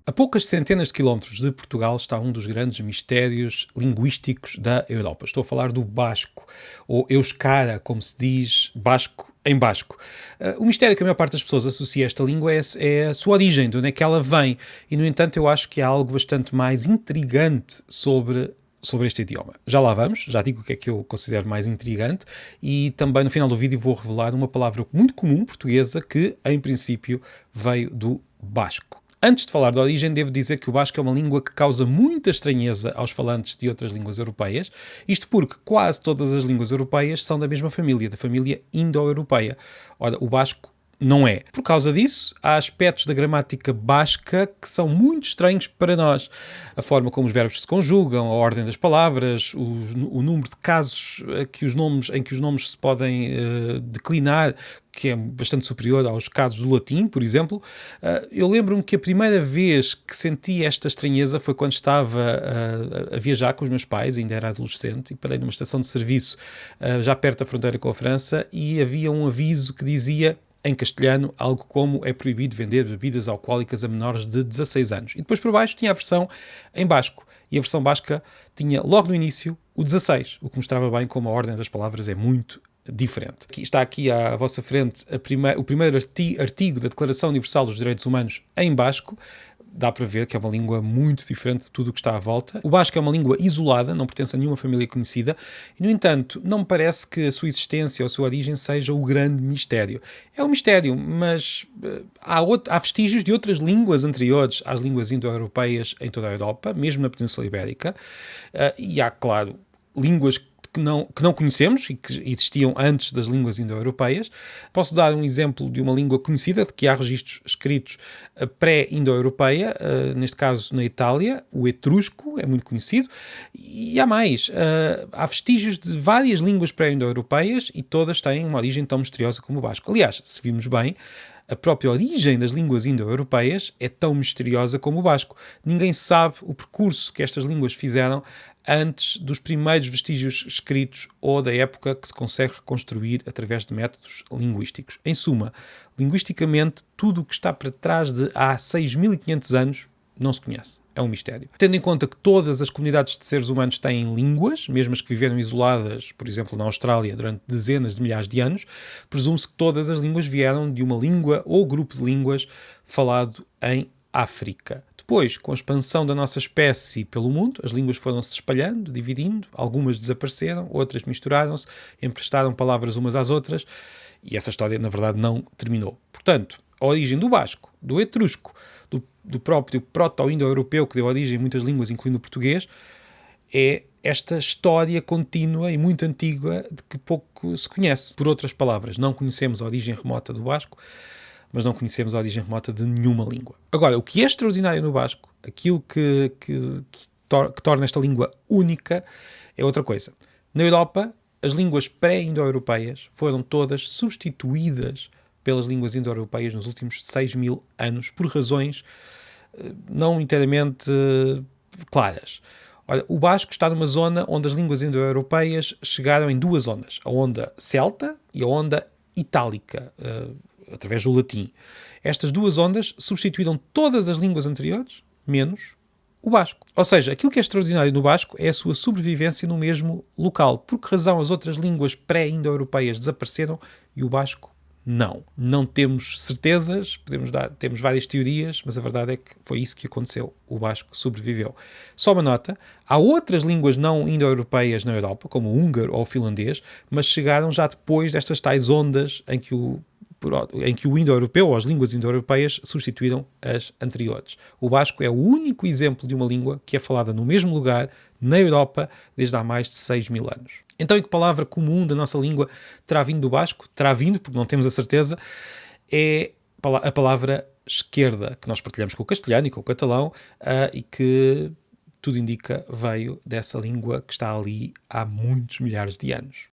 A poucas centenas de quilómetros de Portugal está um dos grandes mistérios linguísticos da Europa. Estou a falar do basco, ou euskara, como se diz, basco em basco. O mistério que a maior parte das pessoas associa a esta língua é a sua origem, de onde é que ela vem. E, no entanto, eu acho que há algo bastante mais intrigante sobre este idioma. Já lá vamos, já digo o que é que eu considero mais intrigante e também no final do vídeo vou revelar uma palavra muito comum portuguesa que, em princípio, veio do basco. Antes de falar da origem, devo dizer que o basco é uma língua que causa muita estranheza aos falantes de outras línguas europeias, isto porque quase todas as línguas europeias são da mesma família, da família indo-europeia. Ora, o basco não é. Por causa disso, há aspectos da gramática basca que são muito estranhos para nós. A forma como os verbos se conjugam, a ordem das palavras, o número de casos em que os nomes se podem declinar, que é bastante superior aos casos do latim, por exemplo. Eu lembro-me que a primeira vez que senti esta estranheza foi quando estava a viajar com os meus pais, ainda era adolescente, e parei numa estação de serviço já perto da fronteira com a França, e havia um aviso que dizia em castelhano, algo como é proibido vender bebidas alcoólicas a menores de 16 anos. E depois por baixo tinha a versão em basco. E a versão basca tinha logo no início o 16, o que mostrava bem como a ordem das palavras é muito diferente. Está aqui à vossa frente o primeiro artigo da Declaração Universal dos Direitos Humanos em basco. Dá para ver que é uma língua muito diferente de tudo o que está à volta. O basco é uma língua isolada, não pertence a nenhuma família conhecida, e, no entanto, não me parece que a sua existência ou a sua origem seja o grande mistério. É um mistério, mas há vestígios de outras línguas anteriores às línguas indo-europeias em toda a Europa, mesmo na Península Ibérica, e há, claro, línguas que não conhecemos e que existiam antes das línguas indo-europeias. Posso dar um exemplo de uma língua conhecida, de que há registros escritos pré-indo-europeia, neste caso na Itália, o etrusco, é muito conhecido, e há mais. Há vestígios de várias línguas pré-indo-europeias e todas têm uma origem tão misteriosa como o basco. Aliás, se virmos bem, a própria origem das línguas indo-europeias é tão misteriosa como o basco. Ninguém sabe o percurso que estas línguas fizeram antes dos primeiros vestígios escritos ou da época que se consegue reconstruir através de métodos linguísticos. Em suma, linguisticamente, tudo o que está para trás de há 6.500 anos não se conhece. É um mistério. Tendo em conta que todas as comunidades de seres humanos têm línguas, mesmo as que viveram isoladas, por exemplo, na Austrália, durante dezenas de milhares de anos, presume-se que todas as línguas vieram de uma língua ou grupo de línguas falado em África. Depois, com a expansão da nossa espécie pelo mundo, as línguas foram-se espalhando, dividindo, algumas desapareceram, outras misturaram-se, emprestaram palavras umas às outras, e essa história, na verdade, não terminou. Portanto, a origem do basco, do etrusco, do próprio proto-indo-europeu, que deu origem a muitas línguas, incluindo o português, é esta história contínua e muito antiga de que pouco se conhece. Por outras palavras, não conhecemos a origem remota do basco, mas não conhecemos a origem remota de nenhuma língua. Agora, o que é extraordinário no basco, aquilo que torna esta língua única, é outra coisa. Na Europa, as línguas pré-indo-europeias foram todas substituídas pelas línguas indo-europeias nos últimos 6.000 anos, por razões não inteiramente claras. Olha, o basco está numa zona onde as línguas indo-europeias chegaram em duas ondas, a onda celta e a onda itálica, através do latim. Estas duas ondas substituíram todas as línguas anteriores, menos o basco. Ou seja, aquilo que é extraordinário no basco é a sua sobrevivência no mesmo local. Por que razão as outras línguas pré-indo-europeias desapareceram e o basco não? Não temos certezas, temos várias teorias, mas a verdade é que foi isso que aconteceu. O basco sobreviveu. Só uma nota, há outras línguas não indo-europeias na Europa, como o húngaro ou o finlandês, mas chegaram já depois destas tais ondas em que o indo-europeu ou as línguas indo-europeias substituíram as anteriores. O basco é o único exemplo de uma língua que é falada no mesmo lugar, na Europa, desde há mais de 6.000 anos. Então, e que palavra comum da nossa língua terá vindo do basco? Terá vindo, porque não temos a certeza, é a palavra esquerda, que nós partilhamos com o castelhano e com o catalão, e que, tudo indica, veio dessa língua que está ali há muitos milhares de anos.